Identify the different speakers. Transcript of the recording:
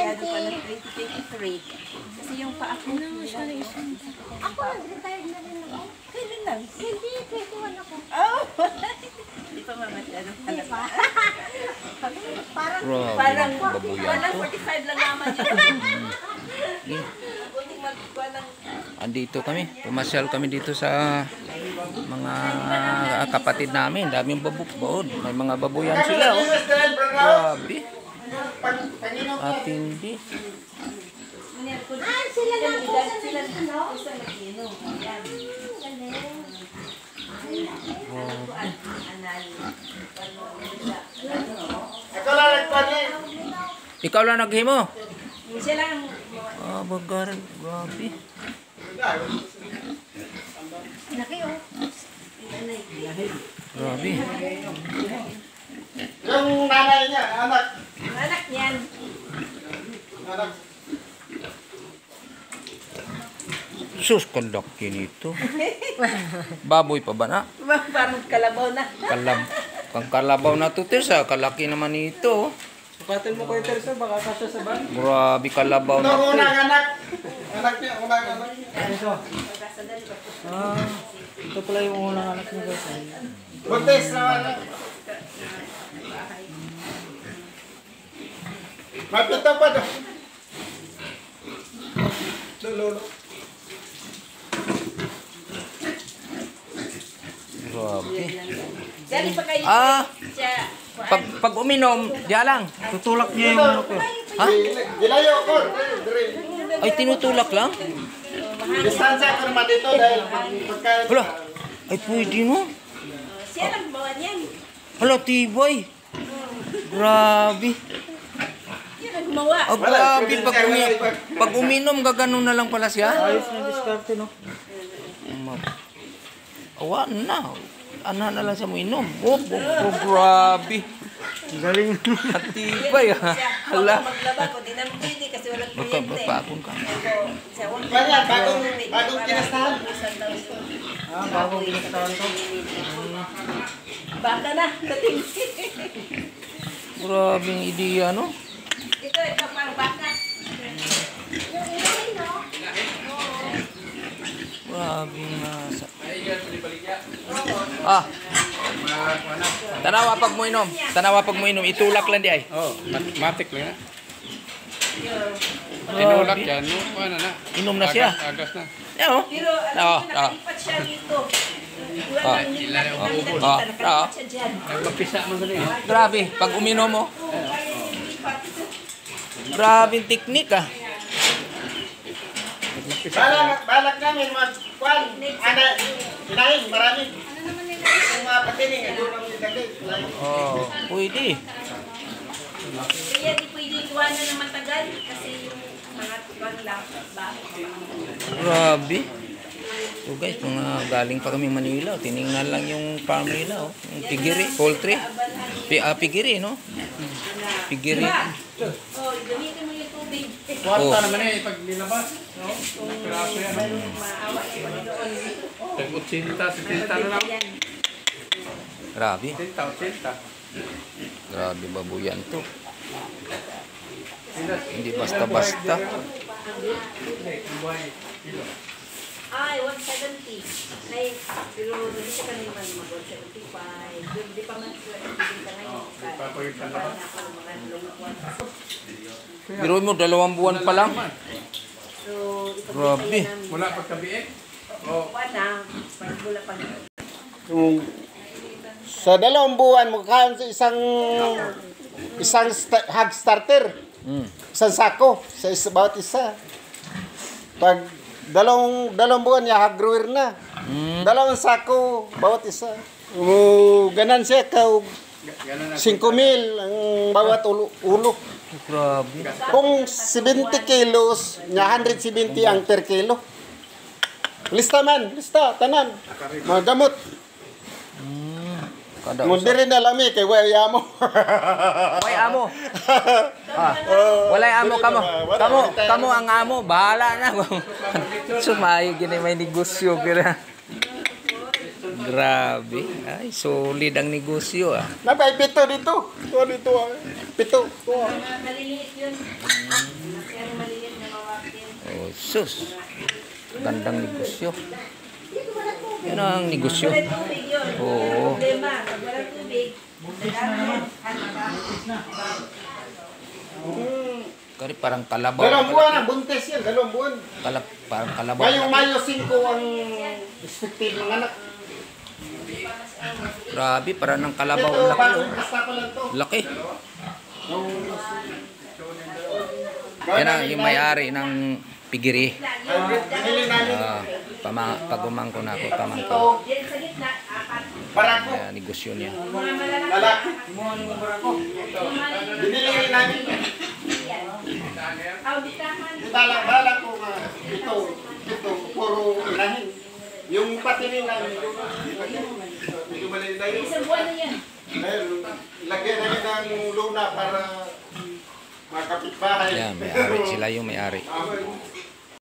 Speaker 1: masyado pa ng 2023. Kasi yung pa-ako na siya na isang.
Speaker 2: Ako nag-retired na rin ako.
Speaker 1: Kailan lang?
Speaker 2: Hindi, 21 ako.
Speaker 1: Oh! Hindi pa mamasyado.
Speaker 2: Hindi pa. Parang,
Speaker 1: Parang
Speaker 3: babuyan to.
Speaker 1: 45 lang naman yun. Kunting magkuha ng...
Speaker 3: Andito kami. Pumasyal kami dito sa mga kapatid namin. Daming baboon. May mga babuyan sila. Oh. Grabe. At hindi.
Speaker 2: sila lang po sa
Speaker 1: Sila
Speaker 2: ano?
Speaker 1: sa nag-inom. Ayan.
Speaker 3: Ikaw lang naghimo.
Speaker 1: Siya lang.
Speaker 3: Ah, bagar. Grabe.
Speaker 2: Laki oh.
Speaker 3: Grabe.
Speaker 4: Yung nanay niya, anak.
Speaker 1: Anak niyan.
Speaker 4: Anak.
Speaker 3: Sus, kalaki nito. Baboy pa ba na?
Speaker 1: Parang kalabaw na.
Speaker 3: Kang kalabaw na to, Tersa. Kalaki naman nito.
Speaker 4: Sukatin mo ko yung Teresa, baka kasya sa ban.
Speaker 3: Grabe, kalabaw
Speaker 4: Ito
Speaker 3: na to.
Speaker 4: unang anak. Anak niya, unang anak niya.
Speaker 5: Ito pala yung unang anak niya guys.
Speaker 4: Buntis naman. Mapito pa doon. Lolo.
Speaker 3: Grabe.
Speaker 1: Dali pa kayo.
Speaker 3: Ah,
Speaker 1: Siya.
Speaker 3: pag uminom, diya lang.
Speaker 5: Tutulak niya yung ano ko.
Speaker 3: Ha?
Speaker 4: Gilayo ko.
Speaker 3: Ay, tinutulak lang?
Speaker 4: Distansya ko naman dito dahil pagkain.
Speaker 3: Hala, ay pwede no?
Speaker 1: Siya lang bawa niyan.
Speaker 3: Hala, tibay. Grabe.
Speaker 1: Yan ang gumawa.
Speaker 3: Oh, grabe. Pag uminom, gaganon na lang pala siya.
Speaker 5: Ayos na diskarte no.
Speaker 3: Awa na. Ano na lang siya mo inom. Oh, grabe.
Speaker 5: Galing.
Speaker 3: Tibay ha.
Speaker 1: Hala.
Speaker 3: Hala.
Speaker 1: Maglaba ko. Di naman pwede kasi walang
Speaker 3: Baka
Speaker 1: kliyente.
Speaker 3: bakon ka.
Speaker 1: Siya wala.
Speaker 4: Kanya, bagong kinastahan.
Speaker 5: Ah, bagong kinastahan to.
Speaker 1: Baka na. Dating.
Speaker 3: Grabing ideya no?
Speaker 1: Ito parang baka.
Speaker 3: Grabing nasa. Ah. Tanawa pag mo inom. Tanawa pag mo inom. Itulak lang di ay.
Speaker 6: Oh, matik lang na. Tinulak yan, no? Ano na?
Speaker 3: Inom na siya.
Speaker 6: Agas na.
Speaker 3: Yan oh.
Speaker 1: Pero alam ko nakalipat siya dito. Wala nang nakalipat siya dyan.
Speaker 6: Magpisa mo ganun eh.
Speaker 3: Grabe. Pag uminom mo. Grabing teknik ah.
Speaker 4: Balak namin mag-kwan. Ana, sinahin, marami. Yung mga patining, doon ang nilagay.
Speaker 3: Oh, pwede.
Speaker 1: Kaya di pwede kuha na ng matagal kasi yung mga tuwan lang.
Speaker 3: Grabe. So guys, mga galing pa kami Manila. Tiningnan lang yung farm nila. Oh. Yung pigiri, poultry. Pigiri, no? Pigiri.
Speaker 1: Oh, gamitin mo yung tubig.
Speaker 6: Kwarta naman eh, pag nilabas. No? Piraso yan.
Speaker 1: Maawa yung Panginoon.
Speaker 6: Tag-80, 70 na lang.
Speaker 3: Grabe.
Speaker 6: 80.
Speaker 3: Grabe babuyan to. Hindi basta-basta.
Speaker 1: Ay, 170. Ay, pero hindi siya kanina mag-175. Hindi pa man siya. Hindi ka ngayon.
Speaker 3: Pero mo, 2 buwan pa lang.
Speaker 1: So, ito
Speaker 3: Grabe.
Speaker 6: Mula pagkabiik. Oh,
Speaker 1: na, parang mula pag...
Speaker 4: Sa 2 buwan, magkakaroon sa isang hog starter. Isang sako sa bawat isa. Pag 2 buwan niya, hog grower na. 2 sako bawat isa. Ganansya ka, 5,000 ang bawat ulo.
Speaker 3: Grabe.
Speaker 4: Kung 70 kilos, niya 170 ang per kilo. Lista, tanan. Mga gamot.
Speaker 3: Kada
Speaker 4: Mundi rin alami kay waya mo.
Speaker 3: Walay amo. Ah, walay amo kamo. Kamo ang amo, bahala na. Sumay gini may negosyo kira. Grabe. Ay, solid ang negosyo ah.
Speaker 4: Napay pito dito. Dito. Pito.
Speaker 1: Maliliit yun.
Speaker 3: sus. Gandang negosyo. Yan ang negosyo.
Speaker 1: Walang tubig yun.
Speaker 3: Oo.
Speaker 1: Problema. Pag walang tubig,
Speaker 3: Kari parang kalabaw.
Speaker 4: Dalawang buwan ang buntis yan, dalawang buwan.
Speaker 3: Parang kalabaw.
Speaker 4: Ngayong Mayo 5 ang expected ng anak.
Speaker 3: Grabe, parang ng kalabaw.
Speaker 4: Ito,
Speaker 3: Ang laki.
Speaker 4: bagong
Speaker 3: Oh.
Speaker 4: basta pa lang to.
Speaker 3: Laki. Yan ang yung may-ari ng pigiri.
Speaker 4: Binili namin
Speaker 3: Pagumang ko na ako,
Speaker 4: ito,
Speaker 3: pamangkin.
Speaker 1: yan sa gitna, apat.
Speaker 4: barako.
Speaker 3: Kaya negosyo niya.
Speaker 1: Mga malalaki.
Speaker 4: Lalaki.
Speaker 1: Mga
Speaker 4: Binili namin.
Speaker 1: auditahan.
Speaker 4: Bala ko nga ito, puro inahin. Yung patinin namin, medyo maliit na yun.
Speaker 1: Isang buwan na yan.
Speaker 4: Dahil lagyan namin ng luna para mga kapitbahay.
Speaker 3: Yan, may-ari. Sila yung may-ari.
Speaker 4: Ah,